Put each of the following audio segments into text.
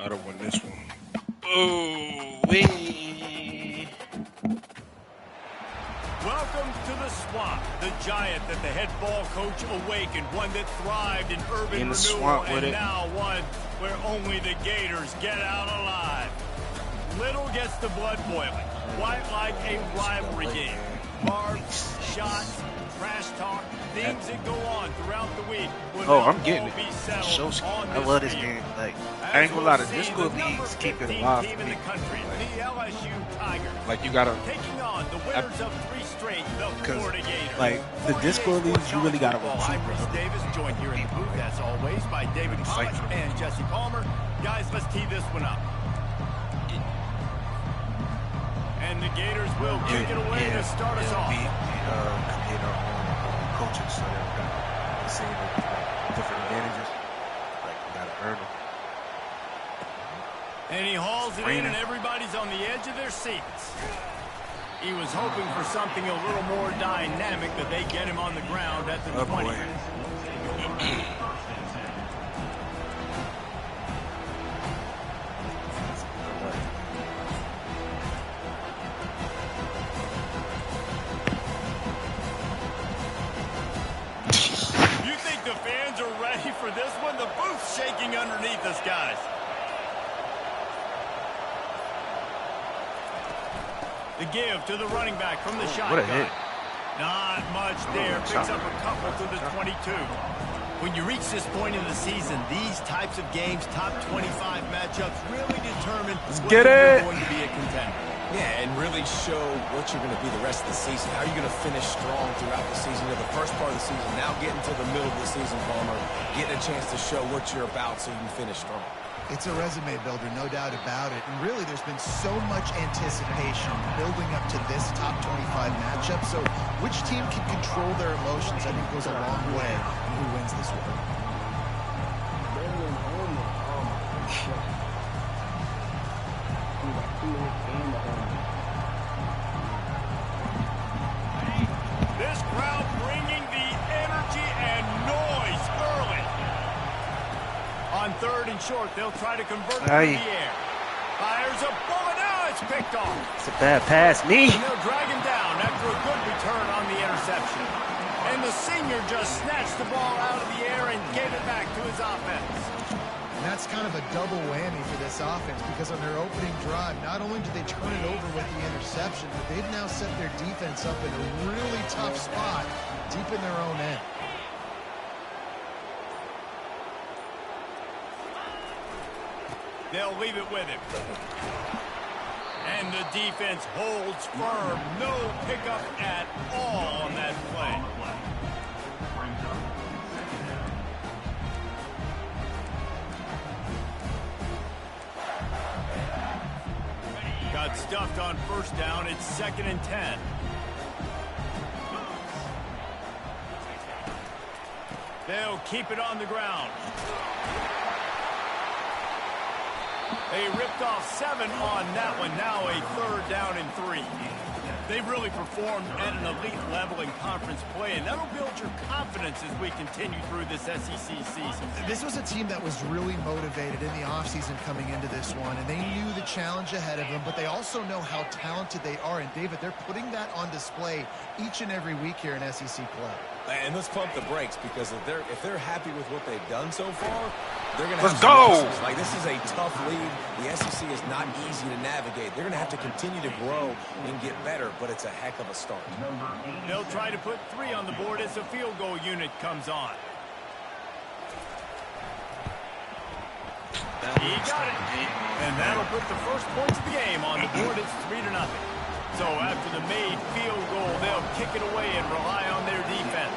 Gotta win this one. Oh, wee. Welcome to the swamp, the giant that the head ball coach awakened, one that thrived in urban renewal, and now one where only the Gators get out alive. Little gets the blood boiling, quite like a rivalry game. Barbs, shots, trash talk, things that go on throughout the week. Oh, I'm getting it. I love this game. Like, I ain't gonna lie, the disco leagues keep it alive for me. Like, you gotta, taking on the winners of 3 straight, the Florida Gators. Like, the disco leagues, you really gotta roll. I'm Reese Davis, joined here in the booth, as always, by David Pollack and Jesse Palmer. Guys, let's tee this one up. And the Gators will kick it away to start us off. Coaches, so they've got the same different advantages. Like, you gotta earn them. And he hauls it in, and everybody's on the edge of their seats. He was hoping for something a little more dynamic, but they get him on the ground at the 20. You think the fans are ready for this one? The booth's shaking underneath us, guys. The give to the running back from the shotgun. What a hit. Not much there. Picks up a couple to the 22. When you reach this point in the season, these types of games, top 25 matchups, really determine whether you're going to be a contender. Yeah, and really show what you're going to be the rest of the season. How are you going to finish strong throughout the season? You know, the first part of the season, now getting to the middle of the season, Palmer, getting a chance to show what you're about so you can finish strong. It's a resume builder, no doubt about it. And really, there's been so much anticipation building up to this top 25 matchup. So which team can control their emotions, I think, goes a long way in who wins this one. This crowd bringing the energy and noise early. On 3rd and short, they'll try to convert it through the air. Fires a bullet. Now it's picked off. It's a bad pass, me. And they'll drag him down after a good return on the interception. And the senior just snatched the ball out of the air and gave it back to his offense. And that's kind of a double whammy for this offense, because on their opening drive, not only did they turn it over with the interception, but they've now set their defense up in a really tough spot deep in their own end. They'll leave it with him. And the defense holds firm. No pickup at all on that play. Got stuffed on 1st down. It's 2nd and 10. They'll keep it on the ground. They ripped off 7 on that one. Now a 3rd down and 3. They've really performed at an elite level in conference play, and that'll build your confidence as we continue through this SEC season. This was a team that was really motivated in the offseason coming into this one, and they knew the challenge ahead of them, but they also know how talented they are. And, David, they're putting that on display each and every week here in SEC play. And let's pump the brakes, because if they're happy with what they've done so far, they're going to Let's go. Like, this is a tough league. The SEC is not easy to navigate. They're going to have to continue to grow and get better, but it's a heck of a start. They'll try to put 3 on the board as the field goal unit comes on. He got it. And that'll put the first points of the game on the board. It's 3-0. So after the made field goal, they'll kick it away and rely on their defense.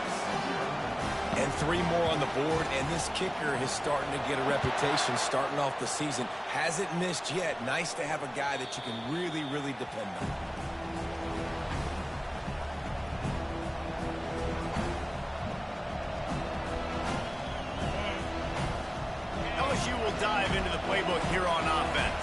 And 3 more on the board, and this kicker is starting to get a reputation starting off the season. Hasn't missed yet. Nice to have a guy that you can really, really depend on. LSU will dive into the playbook here on offense.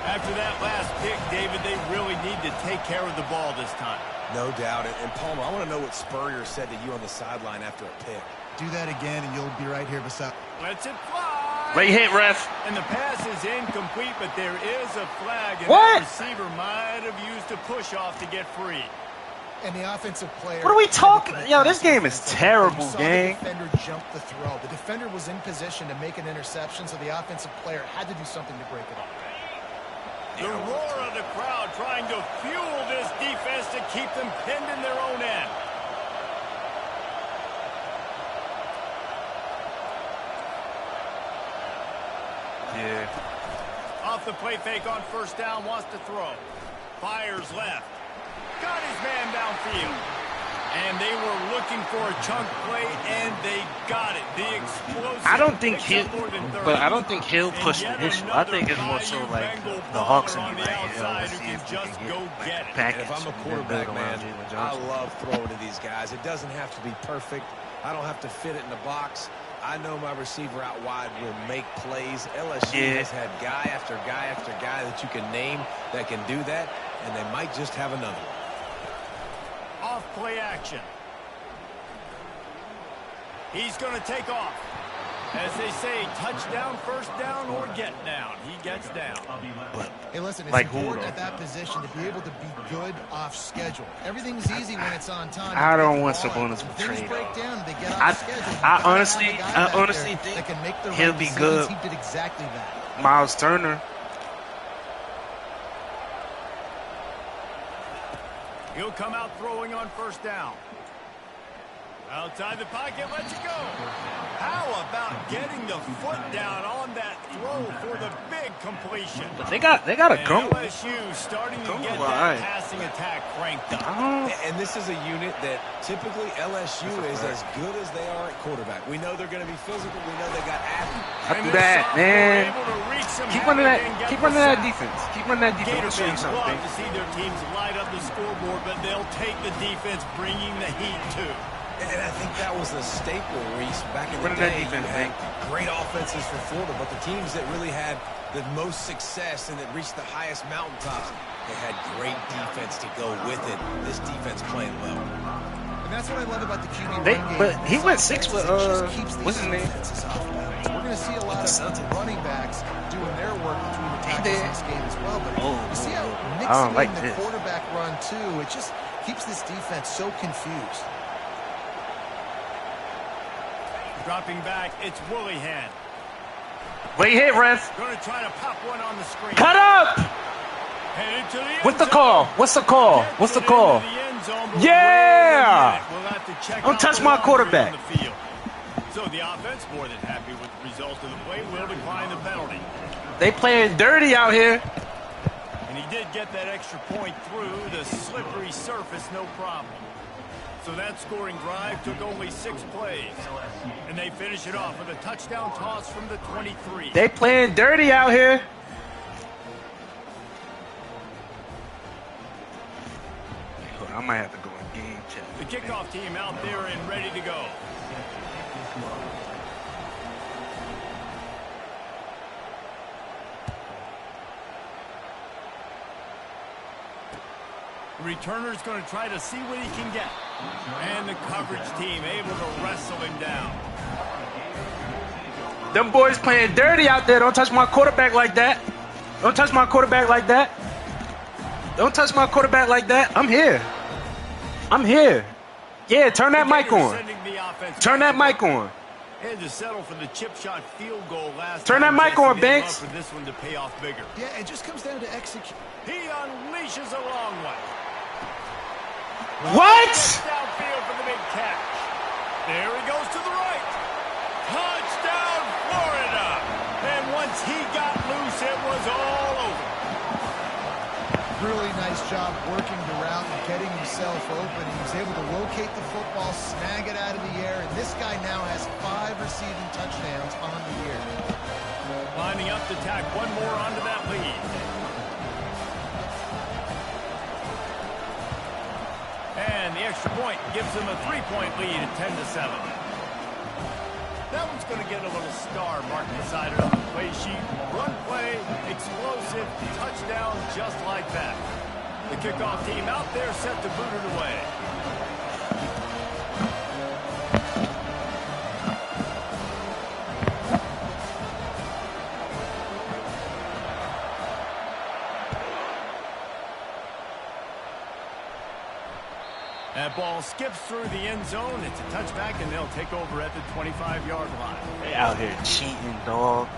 After that last pick, David, they really need to take care of the ball this time. No doubt. And Palmer, I want to know what Spurrier said to you on the sideline after a pick. Do that again, and you'll be right here beside. Lets it fly. Late hit, ref. And the pass is incomplete, but there is a flag. And what? The receiver might have used a push-off to get free. And the offensive player. What are we talking? Yo, this game is terrible, gang. The defender jumped the throw. The defender was in position to make an interception, so the offensive player had to do something to break it up. The roar of the crowd trying to fuel this defense to keep them pinned in their own end. Yeah. Off the play fake on first down, wants to throw. Fires left. Got his man downfield. And they were looking for a chunk play, and they got it. The explosive. I don't think he'll push the issue. I think it's more so like the Hawks and let's see if we can get like a package. If I'm a quarterback, man, I love throwing to these guys. It doesn't have to be perfect. I don't have to fit it in the box. I know my receiver out wide will make plays. LSU has had guy after guy after guy that you can name that can do that, and they might just have another one. Off play action. He's going to take off. As they say, touchdown, first down, or get down. He gets down. But, hey, listen, it's like important at that position to be able to be good off schedule. Everything's easy when it's on time. I don't want Sabonis to trade. I honestly think he'll be good. He did exactly that. Miles Turner. He'll come out throwing on first down. Outside the pocket, lets it go. How about getting the foot down on that throw for the big completion? But they got a go. LSU starting to get that passing attack cranked up. And this is a unit that typically LSU is as good as they are at quarterback. We know they're going to be physical. We know they got athletes. After that, man. Keep running that defense. Keep running that defense. Gator fans love to see their teams light up the scoreboard, but they'll take the defense bringing the heat too. And I think that was a staple, Reese, back in the day. You had great offenses for Florida, but the teams that really had the most success and that reached the highest mountaintops, they had great defense to go with it. This defense playing well. And that's what I love about the QB run game. But he went 6 with, what's his name? We're going to see a lot of running backs doing their work between the tackles in this game as well. But you see how mixing in the quarterback run, too, it just keeps this defense so confused. Dropping back, it's Willihan. Late hit, ref. Going to try to pop one on the screen. Cut up! What's the call? What's the call? What's the call? Yeah! Don't touch my quarterback. So the offense, more than happy with the result of the play, will decline the penalty. They playing dirty out here. And he did get that extra point through the slippery surface, no problem. So that scoring drive took only 6 plays. And they finish it off with a touchdown toss from the 23. They playing dirty out here. I might have to go in game check. The kickoff team out there and ready to go. The returner's going to try to see what he can get. And the coverage team able to wrestle him down. Them boys playing dirty out there. Don't touch my quarterback like that. Don't touch my quarterback like that. Don't touch my quarterback like that. I'm here. I'm here. Yeah, turn that mic on. Turn that mic on. Had to settle for the chip shot field goal last Turn that mic on, Banks. For this one to pay off bigger. Yeah, it just comes down to execute. He unleashes a long one. What? Downfield for the big catch. There he goes to the right. Touchdown, Florida. And once he got loose, it was all over. Really nice job working the route and getting himself open. He was able to locate the football, snag it out of the air, and this guy now has 5 receiving touchdowns on the year. Lining up to tack one more onto that lead. And the extra point gives them a 3-point lead at 10-7. That one's going to get a little star marked beside it on the play sheet. Run play, explosive, touchdown, just like that. The kickoff team out there set to boot it away. That ball skips through the end zone. It's a touchback, and they'll take over at the 25-yard line. They out here cheating, dog.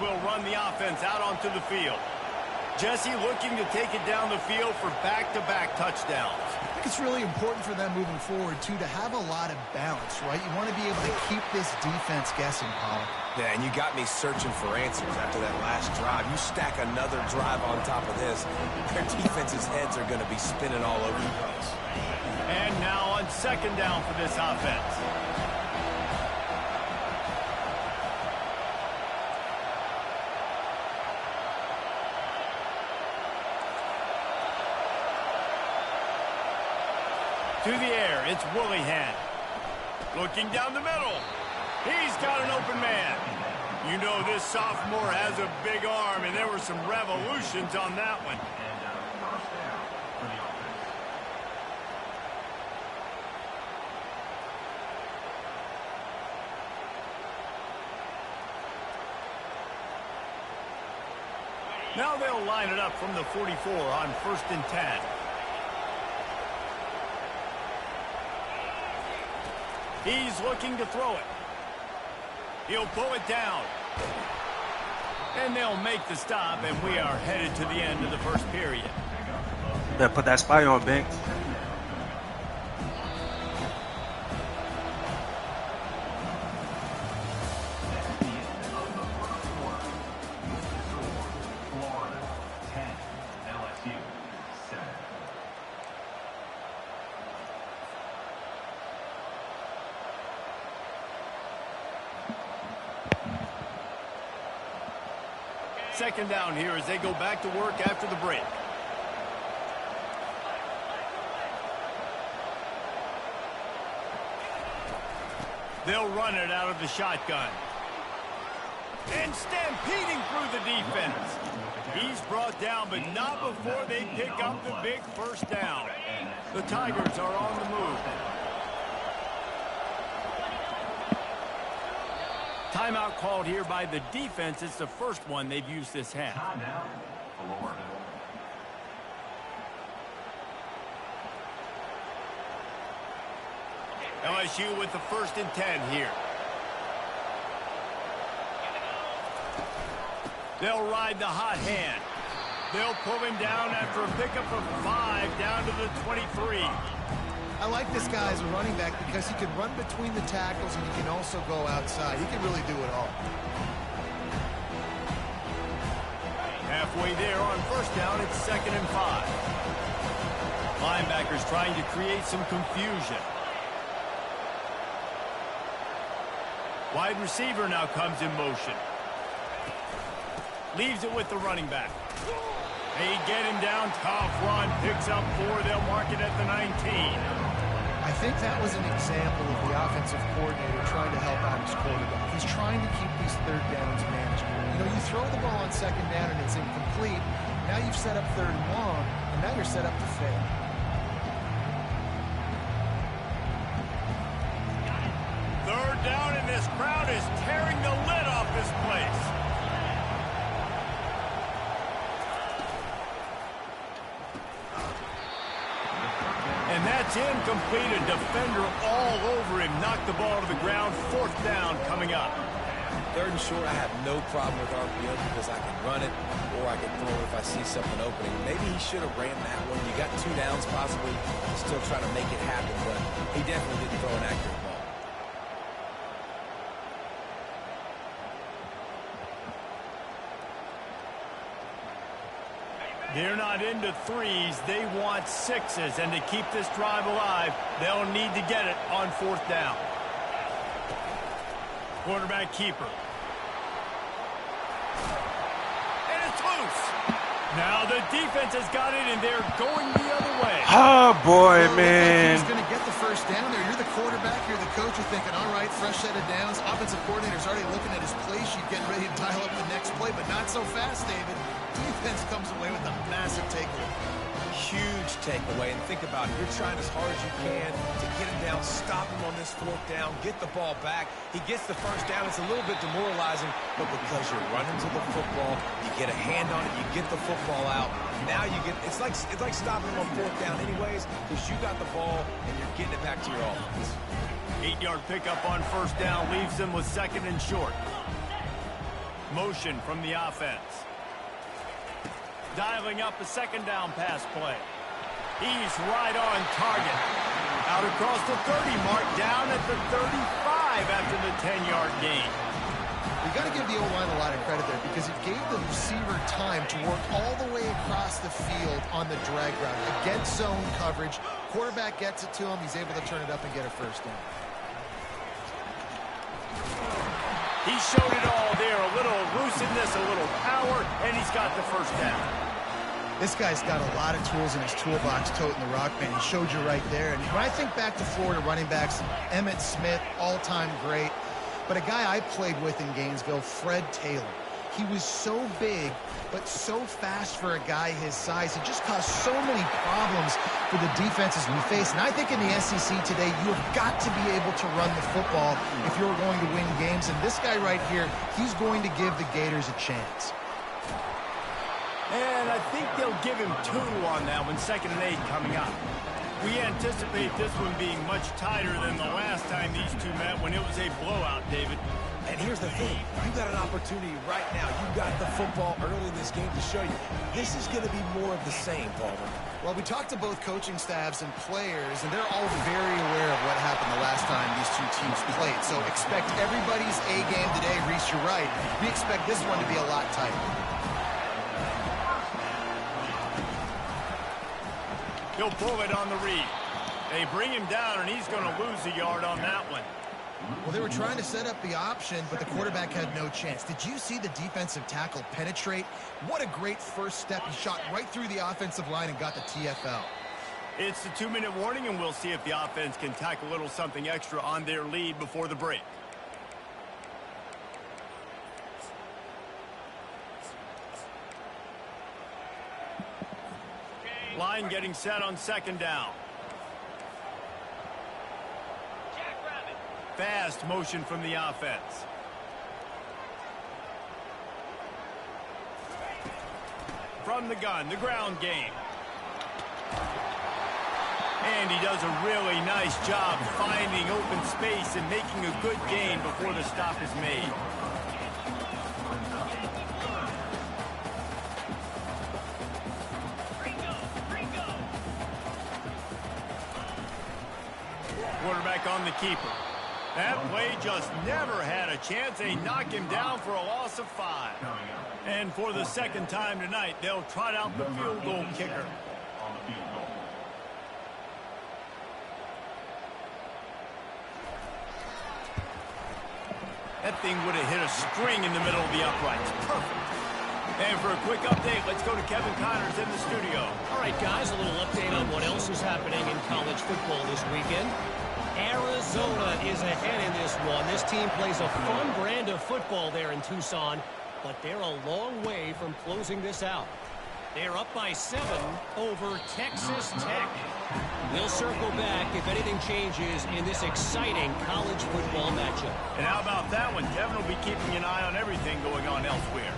Will run the offense out onto the field. Jesse looking to take it down the field for back-to-back touchdowns. I think it's really important for them moving forward, too, to have a lot of balance, right? You want to be able to keep this defense guessing, Paul. Yeah, and you got me searching for answers after that last drive. You stack another drive on top of this, their defense's heads are going to be spinning all over the place. And now on second down for this offense. To the air, it's Willihan. Looking down the middle. He's got an open man. You know this sophomore has a big arm, and there were some revolutions on that one. Now they'll line it up from the 44 on 1st and 10. He's looking to throw it. He'll pull it down. And they'll make the stop, and we are headed to the end of the first period. Better put that spy on, Banks. Second down here as they go back to work after the break. They'll run it out of the shotgun. And stampeding through the defense. He's brought down, but not before they pick up the big first down. The Tigers are on the move. Timeout called here by the defense. It's the first one they've used this half. LSU with the 1st and 10 here. They'll ride the hot hand. They'll pull him down after a pickup of 5 down to the 23. I like this guy as a running back because he can run between the tackles and he can also go outside. He can really do it all. Halfway there on 1st down, it's 2nd and 5. Linebackers trying to create some confusion. Wide receiver now comes in motion. Leaves it with the running back. They get him down, tough run, picks up 4, they'll mark it at the 19. I think that was an example of the offensive coordinator trying to help out his quarterback. He's trying to keep these 3rd downs manageable. You know, you throw the ball on 2nd down and it's incomplete. Now you've set up 3rd and long, and now you're set up to fail. Third down, and this crowd is tearing the lid off this place. And that's incomplete. A defender all over him. Knocked the ball to the ground. 4th down coming up. 3rd and short, I have no problem with RPO because I can run it or I can throw it if I see something opening. Maybe he should have ran that one. You got 2 downs possibly. Still trying to make it happen, but he definitely didn't throw an accurate ball. They're not into 3s. They want 6s. And to keep this drive alive, they'll need to get it on 4th down. Quarterback keeper. And it's loose. Now the defense has got it, and they're going the other way. Oh, boy, man. He's going to get the 1st down there. You're the quarterback. You're the coach. You're thinking, all right, fresh set of downs. Offensive coordinator's already looking at his play sheet, getting ready to dial up the next play, but not so fast, David. Defense comes away with a massive takeaway. huge takeaway. And think about it. You're trying as hard as you can to get him down, stop him on this fourth down, get the ball back. He gets the first down. It's a little bit demoralizing, but because you're running to the football, you get a hand on it, you get the football out. Now you get, it's like stopping him on fourth down anyways, because you got the ball and you're getting it back to your offense. 8-yard pickup on first down leaves them with 2nd and short. Motion from the offense. Dialing up a 2nd down pass play. He's right on target. Out across the 30 mark, down at the 35 after the 10-yard gain. You got to give the O-line a lot of credit there because it gave the receiver time to work all the way across the field on the drag route. Against zone coverage, quarterback gets it to him. He's able to turn it up and get a first down. He showed it all there. A little elusiveness, a little power, and he's got the first down. This guy's got a lot of tools in his toolbox, toting the rock, man. He showed you right there. And when I think back to Florida running backs, Emmitt Smith, all-time great. But a guy I played with in Gainesville, Fred Taylor. He was so big, but so fast for a guy his size. He just caused so many problems for the defenses we face. And I think in the SEC today, you have got to be able to run the football if you're going to win games. And this guy right here, he's going to give the Gators a chance. And I think they'll give him 2 on that one, 2nd and 8 coming up. We anticipate this one being much tighter than the last time these two met when it was a blowout, David. And here's the thing. You got an opportunity right now. You got the football early in this game to show you. This is going to be more of the same, Palmer. Well, we talked to both coaching staffs and players, and they're all very aware of what happened the last time these two teams played. So expect everybody's A game today. Reese, you're right. We expect this one to be a lot tighter. He'll pull it on the read. They bring him down, and he's going to lose a yard on that one. Well, they were trying to set up the option, but the quarterback had no chance. Did you see the defensive tackle penetrate? What a great first step. He shot right through the offensive line and got the TFL. It's the 2-minute warning, and we'll see if the offense can tack a little something extra on their lead before the break. Line getting set on 2nd down. Fast motion from the offense. From the gun, the ground game. And he does a really nice job finding open space and making a good gain before the stop is made. Quarterback on the keeper. That play just never had a chance. They knock him down for a loss of 5. And for the 2nd time tonight, they'll trot out the field goal kicker. That thing would have hit a string in the middle of the uprights. Perfect. And for a quick update, let's go to Kevin Connors in the studio. All right, guys, a little update on what else is happening in college football this weekend. Arizona is ahead in this one. This team plays a fun brand of football there in Tucson, but they're a long way from closing this out. They're up by 7 over Texas Tech. We'll circle back if anything changes in this exciting college football matchup. And how about that one? Kevin will be keeping an eye on everything going on elsewhere.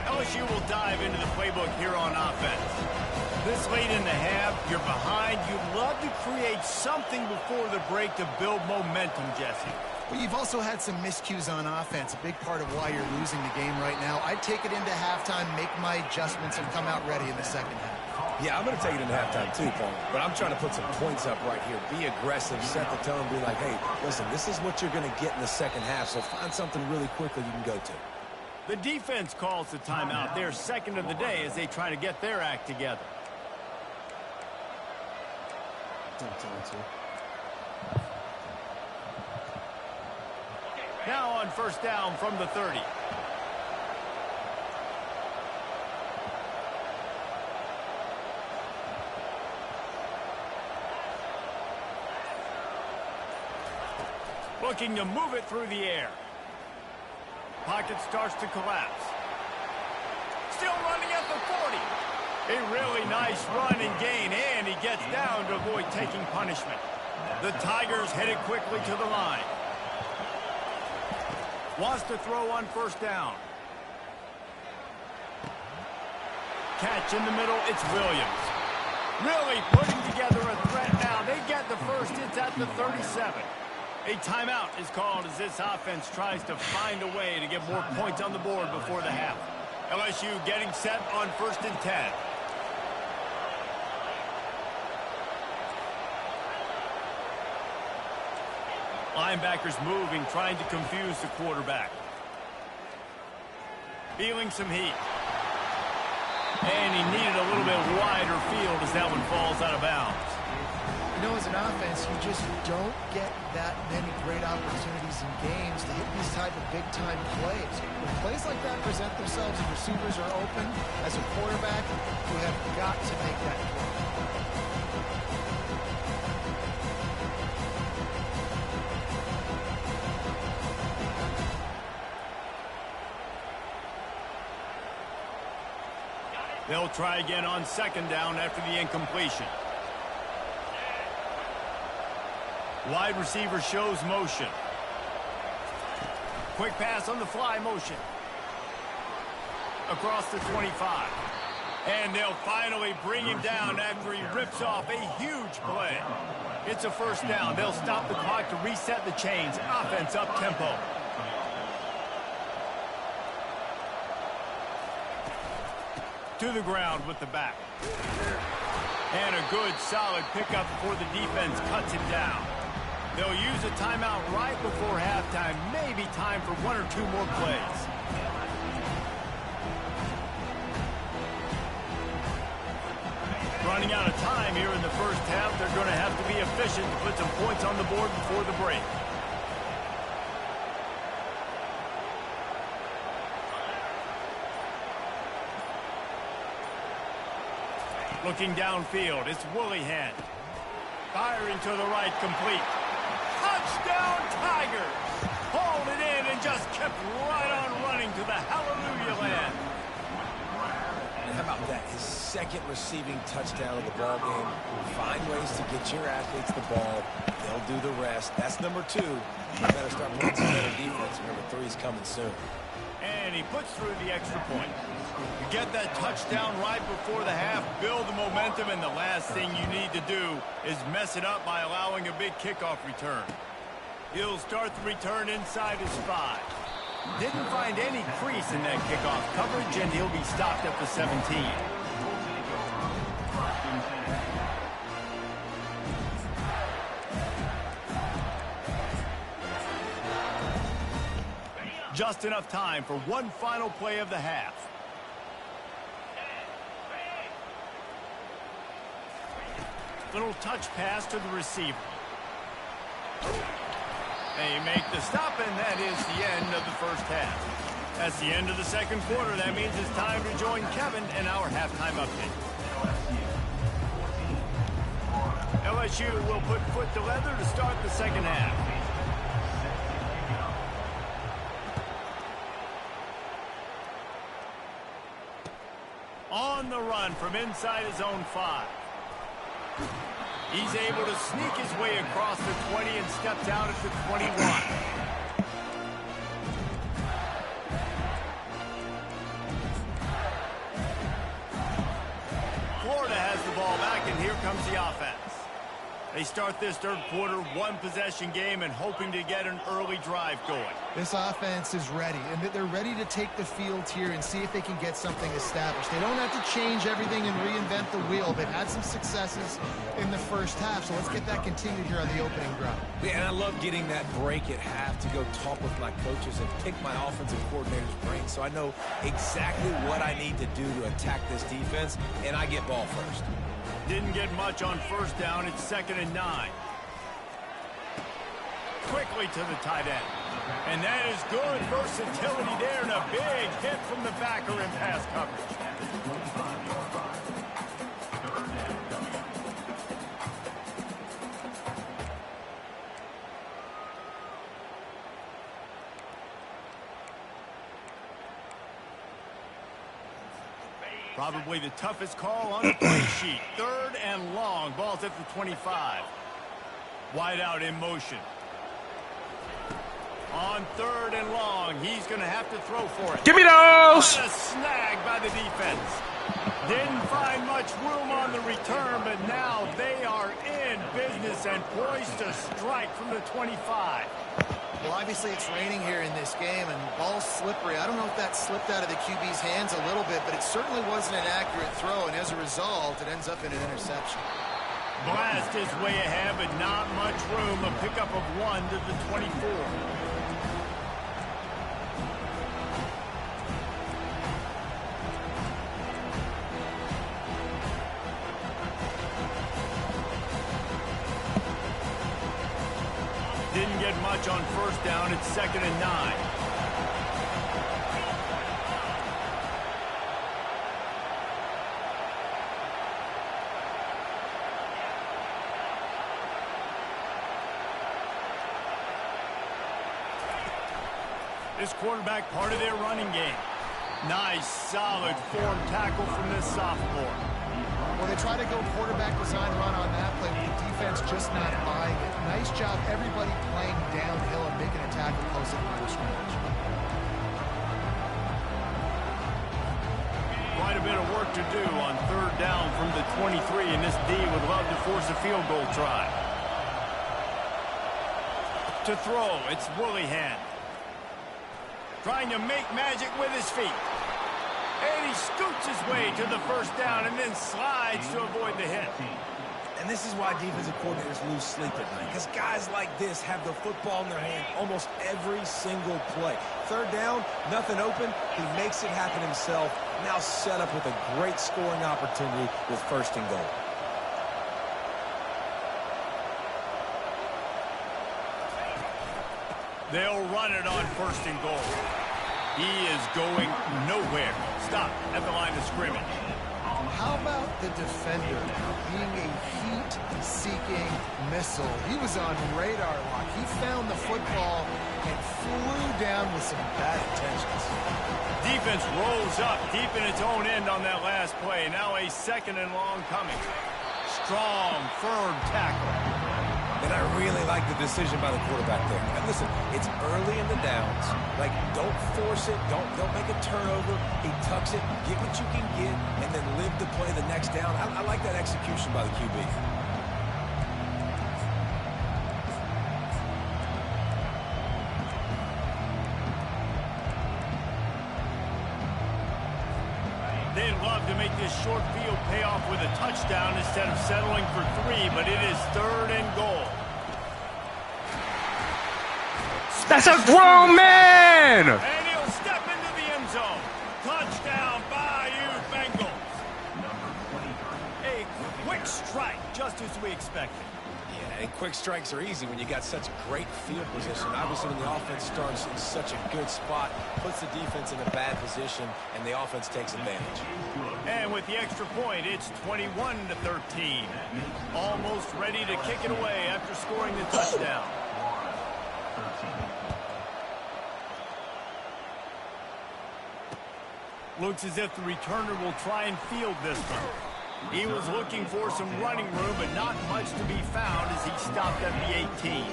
LSU will dive into the playbook here on offense. This late in the half, you're behind. You'd love to create something before the break to build momentum, Jesse. Well, you've also had some miscues on offense, a big part of why you're losing the game right now. I'd take it into halftime, make my adjustments, and come out ready in the 2nd half. Yeah, I'm going to take it into halftime too, Paul. But I'm trying to put some points up right here. Be aggressive, set the tone, be like, hey, listen, this is what you're going to get in the 2nd half, so find something really quickly you can go to. The defense calls the timeout. Their 2nd of the day as they try to get their act together. Now on first down from the 30. Looking to move it through the air. Pocket starts to collapse. Still running at the 40. A really nice run and gain, and he gets down to avoid taking punishment. The Tigers headed quickly to the line. Wants to throw on first down. Catch in the middle, it's Williams. Really putting together a threat now. They get the first, it's at the 37. A timeout is called as this offense tries to find a way to get more points on the board before the half. LSU getting set on 1st and 10. Linebackers moving, trying to confuse the quarterback. Feeling some heat. And he needed a little bit wider field as that one falls out of bounds. You know, as an offense, you just don't get that many great opportunities in games to hit these type of big-time plays. When plays like that present themselves and receivers are open, as a quarterback, you have got to make that play. They'll try again on 2nd down after the incompletion. Wide receiver shows motion. Quick pass on the fly motion. Across the 25. And they'll finally bring him down after he rips off a huge play. It's a 1st down. They'll stop the clock to reset the chains. Offense up tempo. To the ground with the back. And a good, solid pickup before the defense cuts him down. They'll use a timeout right before halftime. Maybe time for 1 or 2 more plays. Running out of time here in the 1st half. They're going to have to be efficient to put some points on the board before the break. Looking downfield, it's Willihan. Firing to the right, complete. Touchdown, Tigers! Hauled it in and just kept right on running to the hallelujah land. And how about that? His 2nd receiving touchdown of the ball game. Find ways to get your athletes the ball. They'll do the rest. That's number 2. You better start playing some better defense. Number 3 is coming soon. And he puts through the extra point. You get that touchdown right before the half, build the momentum, and the last thing you need to do is mess it up by allowing a big kickoff return. He'll start the return inside his 5. Didn't find any crease in that kickoff coverage, and he'll be stopped at the 17. Just enough time for one final play of the half. Little touch pass to the receiver. They make the stop, and that is the end of the 1st half. That's the end of the 2nd quarter. That means it's time to join Kevin in our halftime update. LSU will put foot to leather to start the 2nd half. On the run from inside his own 5. He's able to sneak his way across the 20 and steps out at the 21. Florida has the ball back, and here comes the offense. They start this 3rd quarter, 1-possession game, and hoping to get an early drive going. This offense is ready, and they're ready to take the field here and see if they can get something established. They don't have to change everything and reinvent the wheel. They've had some successes in the 1st half, so let's get that continued here on the opening drive. Yeah, and I love getting that break at half to go talk with my coaches and pick my offensive coordinator's brain so I know exactly what I need to do to attack this defense, and I get ball first. Didn't get much on 1st down. It's 2nd and 9. Quickly to the tight end. And that is good versatility there, and a big hit from the backer in pass coverage. Probably the toughest call on the play sheet. 3rd and long. Ball's at the 25. Wide out in motion. On 3rd and long, he's going to have to throw for it. Give me those! What a snag by the defense. Didn't find much room on the return, but now they are in business and poised to strike from the 25. Well, obviously it's raining here in this game, and the ball's slippery. I don't know if that slipped out of the QB's hands a little bit, but it certainly wasn't an accurate throw, and as a result, it ends up in an interception. Blast his way ahead, but not much room. A pickup of 1 to the 24. Didn't get much on 1st down. It's 2nd and 9. This quarterback part of their running game. Nice, solid form tackle from this sophomore. Well, they try to go quarterback design run on that play, with the defense just not buying it. Nice job, everybody playing downhill and making a tackle close at the line of scrimmage. Quite a bit of work to do on 3rd down from the 23, and this D would love to force a field goal try. To throw, it's Woollyhan. Trying to make magic with his feet. And he scoots his way to the 1st down and then slides to avoid the hit. And this is why defensive coordinators lose sleep at night, because guys like this have the football in their hand almost every single play. 3rd down, nothing open. He makes it happen himself. Now set up with a great scoring opportunity with 1st and goal. They'll run it on 1st and goal. He is going nowhere. Stop at the line of scrimmage. How about the defender being a heat-seeking missile? He was on radar lock. He found the football and flew down with some bad intentions. Defense rolls up deep in its own end on that last play. Now a 2nd and long coming. Strong, firm tackle. And I really like the decision by the quarterback there. And listen, it's early in the downs. Like, don't force it. Don't make a turnover. He tucks it, get what you can get, and then live to play the next down. I like that execution by the QB. They'd love to make this short field pay off with a touchdown instead of settling for 3, but it is 3rd and goal. That's a grown man! And he'll step into the end zone. Touchdown, Bayou Bengals. A quick strike, just as we expected. Yeah, and quick strikes are easy when you got such great field position. Obviously, when the offense starts in such a good spot, puts the defense in a bad position, and the offense takes advantage. And with the extra point, it's 21-13. Almost ready to kick it away after scoring the touchdown. Looks as if the returner will try and field this one. He was looking for some running room, but not much to be found as he stopped at the 18.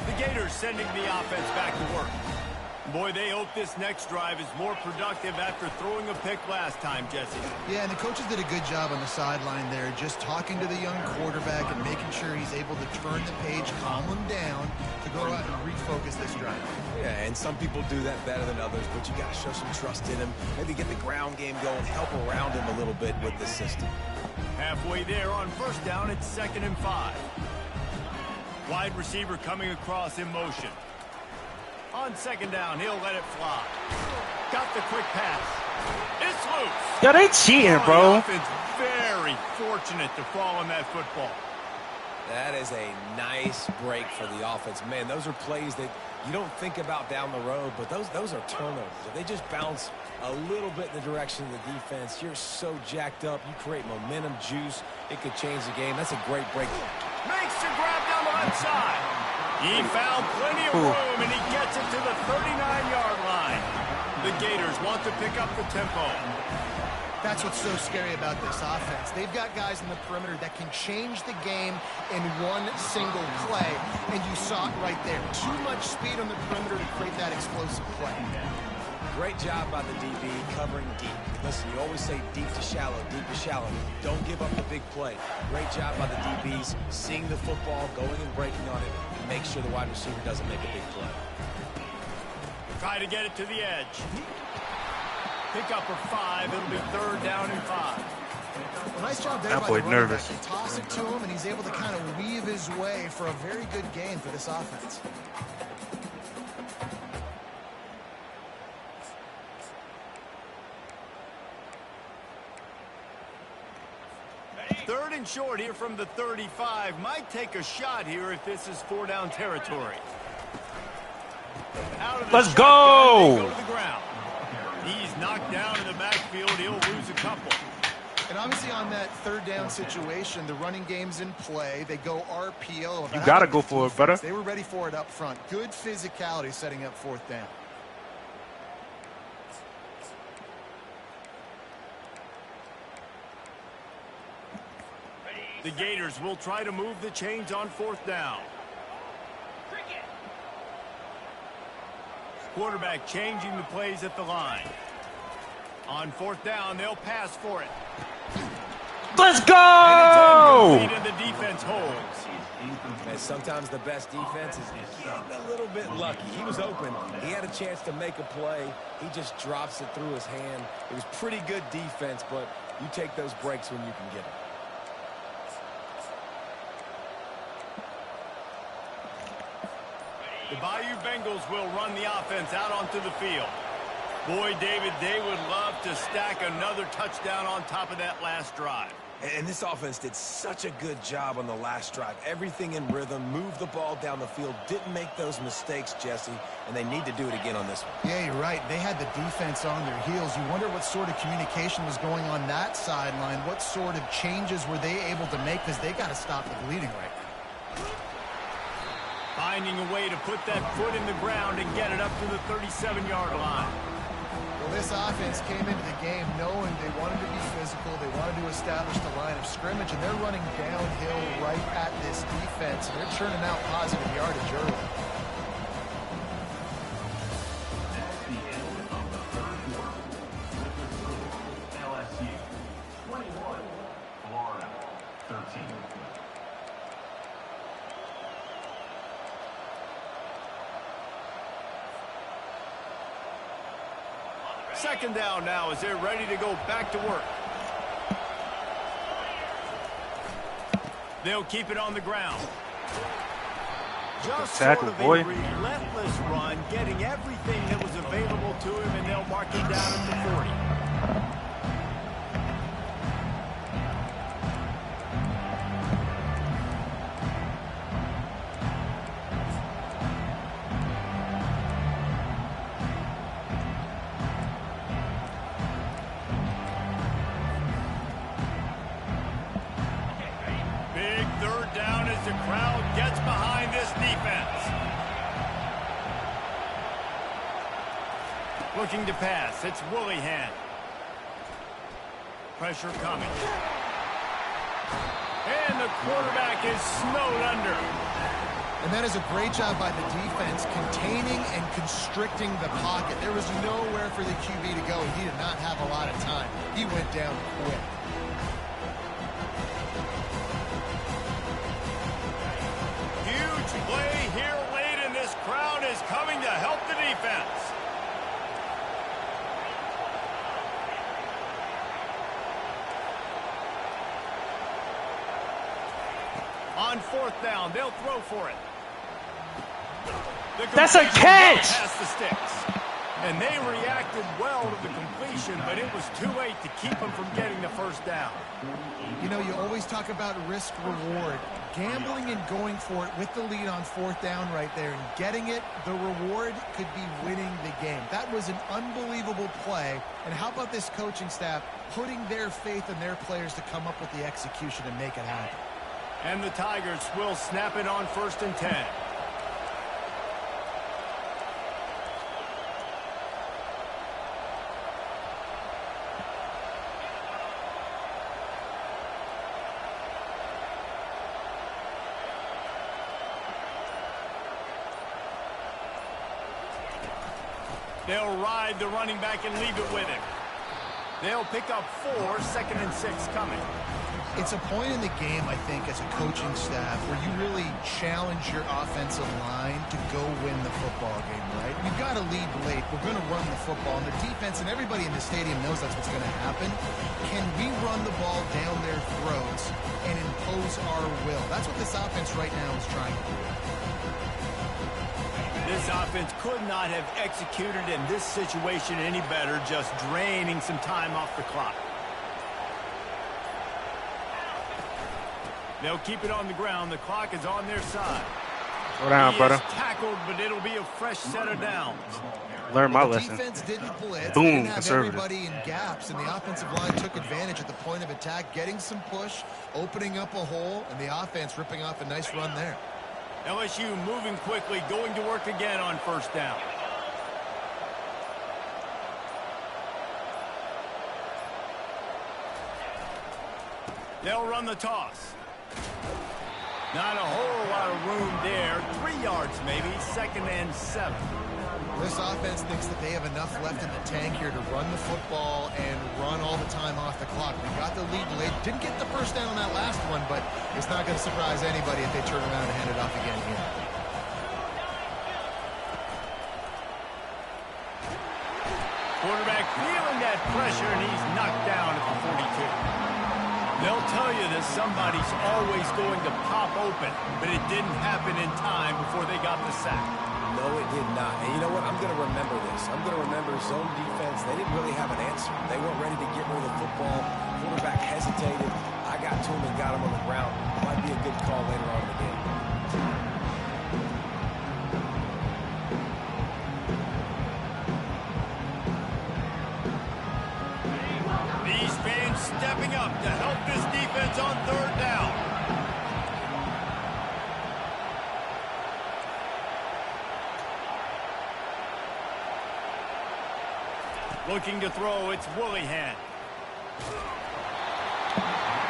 The Gators sending the offense back to work. Boy, they hope this next drive is more productive after throwing a pick last time, Jesse. Yeah, and the coaches did a good job on the sideline there, just talking to the young quarterback and making sure he's able to turn the page, calm him down, to go out and refocus this drive. Yeah, and some people do that better than others, but you got to show some trust in him. Maybe get the ground game going, help around him a little bit with the system. Halfway there on 1st down, it's 2nd and 5. Wide receiver coming across in motion. On 2nd down, he'll let it fly. Got the quick pass. It's loose. Yo, they cheating, bro. The offense very fortunate to fall on that football. That is a nice break for the offense. Man, those are plays that you don't think about down the road, but those are turnovers. If they just bounce a little bit in the direction of the defense, you're so jacked up. You create momentum, juice. It could change the game. That's a great break. Makes the grab down the left side. He found plenty of room, and he gets it to pick up the tempo. That's what's so scary about this offense. They've got guys in the perimeter that can change the game in one single play, and you saw it right there. Too much speed on the perimeter to create that explosive play. Great job by the DB covering deep. Listen, you always say deep to shallow, deep to shallow. Don't give up the big play. Great job by the DBs, seeing the football, going and breaking on it, and make sure the wide receiver doesn't make a big play. Try to get it to the edge. Pick up for 5. It'll be 3rd down and 5. Well, nice job there that by boy the running nervous. back. They toss it to him, and he's able to kind of weave his way for a very good gain for this offense. Third and short here from the 35. Might take a shot here if this is 4-down territory. Let's go! They go to the ground. He's knocked down in the backfield. He'll lose a couple. And obviously on that 3rd down situation, the running game's in play. They go RPO. You got to go for it, brother. They were ready for it up front. Good physicality setting up 4th down. The Gators will try to move the chains on 4th down. Quarterback changing the plays at the line. On 4th down, they'll pass for it. Let's go! And the defense holds. And sometimes the best defense is getting a little bit lucky. He was open. He had a chance to make a play. He just drops it through his hand. It was pretty good defense, but you take those breaks when you can get them. The Bayou Bengals will run the offense out onto the field. Boy, David, they would love to stack another touchdown on top of that last drive. And this offense did such a good job on the last drive. Everything in rhythm, moved the ball down the field, didn't make those mistakes, Jesse, and they need to do it again on this one. Yeah, you're right. They had the defense on their heels. You wonder what sort of communication was going on that sideline. What sort of changes were they able to make, because they got to stop the bleeding right now. Finding a way to put that foot in the ground and get it up to the 37-yard line. Well, this offense came into the game knowing they wanted to be physical, they wanted to establish the line of scrimmage, and they're running downhill right at this defense, and they're churning out positive yardage early. LSU 21, Florida 13. Second down now as they're ready to go back to work. They'll keep it on the ground. Just tackle, sort of boy. a relentless run, getting everything that was available to him, and they'll mark him down at the 40. Big 3rd down as the crowd gets behind this defense. Looking to pass. It's Willihan. Pressure coming. And the quarterback is snowed under. And that is a great job by the defense containing and constricting the pocket. There was nowhere for the QB to go. He did not have a lot of time. He went down quick. Huge play here late, and this crowd is coming to help the defense. On 4th down, they'll throw for it. That's a catch! Past the sticks. And they reacted well to the completion, but it was too late to keep them from getting the 1st down. You know, you always talk about risk-reward. Gambling and going for it with the lead on 4th down right there and getting it, the reward could be winning the game. That was an unbelievable play. And how about this coaching staff putting their faith in their players to come up with the execution and make it happen? And the Tigers will snap it on 1st and 10. They'll ride the running back and leave it with him. They'll pick up 4, 2nd and 6 coming. It's a point in the game, I think, as a coaching staff where you really challenge your offensive line to go win the football game, right? We've got to lead late. We're going to run the football. And the defense and everybody in the stadium knows that's what's going to happen. Can we run the ball down their throats and impose our will? That's what this offense right now is trying to do. This offense could not have executed in this situation any better, just draining some time off the clock. They'll keep it on the ground. The clock is on their side. Go down, brother. Tackled, but it'll be a fresh set of downs. Learn my lesson. Defense didn't blitz. Boom, they didn't have conservative. Everybody in gaps, and the offensive line took advantage at the point of attack, getting some push, opening up a hole, and the offense ripping off a nice run there. LSU moving quickly, going to work again on 1st down. They'll run the toss. Not a whole lot of room there. 3 yards maybe, 2nd and 7. This offense thinks that they have enough left in the tank here to run the football and run all the time off the clock. We got the lead late. Didn't get the first down on that last one, but it's not going to surprise anybody if they turn around and hand it off again here. Quarterback feeling that pressure, and he's knocked down at the 42. They'll tell you that somebody's always going to pop open, but it didn't happen in time before they got the sack. No, it did not. And you know what? I'm going to remember this. I'm going to remember zone defense. They didn't really have an answer. They weren't ready to get rid of the football. Quarterback hesitated. I got to him and got him on the ground. Might be a good call later on in the game. These fans stepping up to help this defense on 3rd down. Looking to throw, it's Willihan.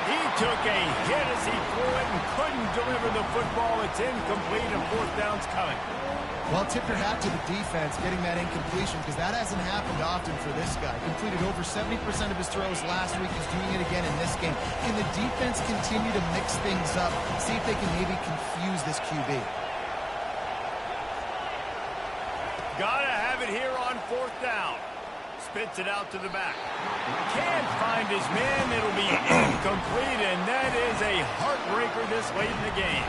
He took a hit as he threw it and couldn't deliver the football. It's incomplete and 4th down's coming. Well, tip your hat to the defense getting that incompletion because that hasn't happened often for this guy. Completed over 70% of his throws last week. He's doing it again in this game. Can the defense continue to mix things up, see if they can maybe confuse this QB? Gotta have it here on 4th down. Spits it out to the back. Can't find his man. It'll be incomplete, and that is a heartbreaker this late in the game.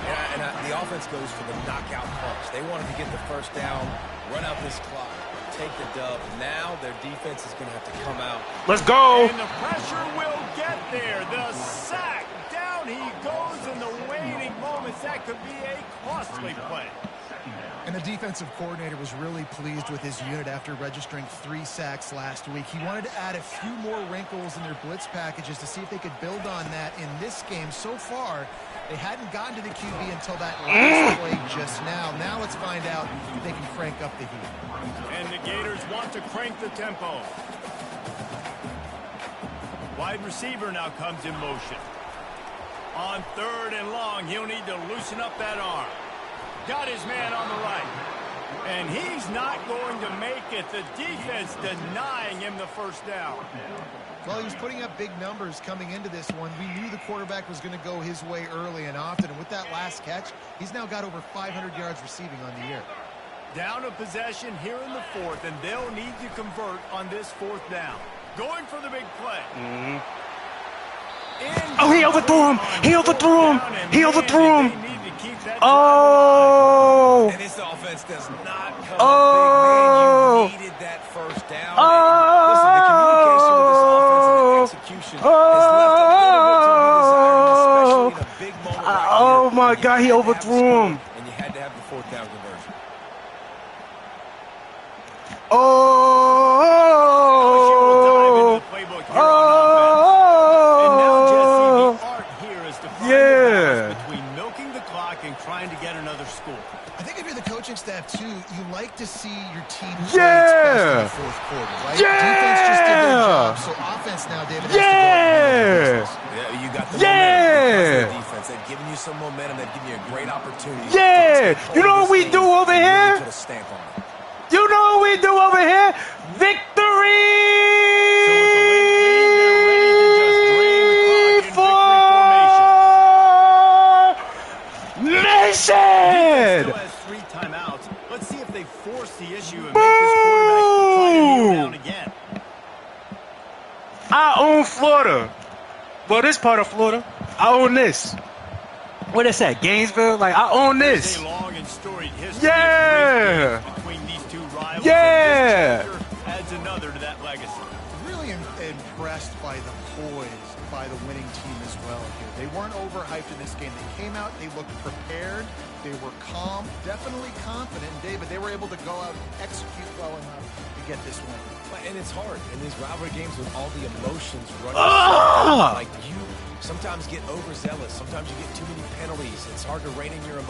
Yeah, and the offense goes for the knockout punch. They wanted to get the 1st down, run out this clock, take the dub. Now their defense is going to have to come out. Let's go. And the pressure will get there. The sack. Down he goes in the waning moments. That could be a costly play. And the defensive coordinator was really pleased with his unit after registering 3 sacks last week. He wanted to add a few more wrinkles in their blitz packages to see if they could build on that in this game. So far, they hadn't gotten to the QB until that last play just now. Now let's find out if they can crank up the heat. And the Gators want to crank the tempo. Wide receiver now comes in motion. On 3rd and long, he'll need to loosen up that arm. Got his man on the right. And he's not going to make it. The defense denying him the 1st down. Well, he was putting up big numbers coming into this one. We knew the quarterback was going to go his way early and often. And with that last catch, he's now got over 500 yards receiving on the year. Down a possession here in the 4th, and they'll need to convert on this 4th down. Going for the big play. Oh, he overthrew him. He overthrew him. He overthrew him. Oh. And this offense does not come Oh. up big, man. You needed that 1st down. Oh. Listen, the communication with this offense and the execution has left a little bit to be desired, especially in a big moment like here. Oh, my God, he overthrew him. And you had to have the 4th down conversion. Trying to get another score. I think if you're the coaching staff, too, you like to see your team play its Yeah. best in the 4th quarter, right? Yeah. Defense just did their job, so offense now, David, has Yeah. to go and handle Yeah, you got the Yeah. momentum because of the defense. They've given you some momentum. They've given you a great opportunity. Yeah. To You know what we do over here? Put a stamp on it. You know what we here. Victory for Nation. Still has 3 timeouts. Let's see if they force the issue and make this quarterback try to kneel down again. I own Florida. Well, this part of Florida. I own this. What is that? Gainesville? Like, I own this. There's a long and storied history between these two rivals. Yeah. And this chapter adds another to that legacy. Really impressed by the poise by the winning team as well here. They weren't overhyped in this game. They came out, they looked prepared, they were calm, definitely confident. David, they were able to go out and execute well enough to get this win. And it's hard in these rivalry games with all the emotions running. Like you sometimes get overzealous. Sometimes you get too many penalties. It's hard to rein in your emotions.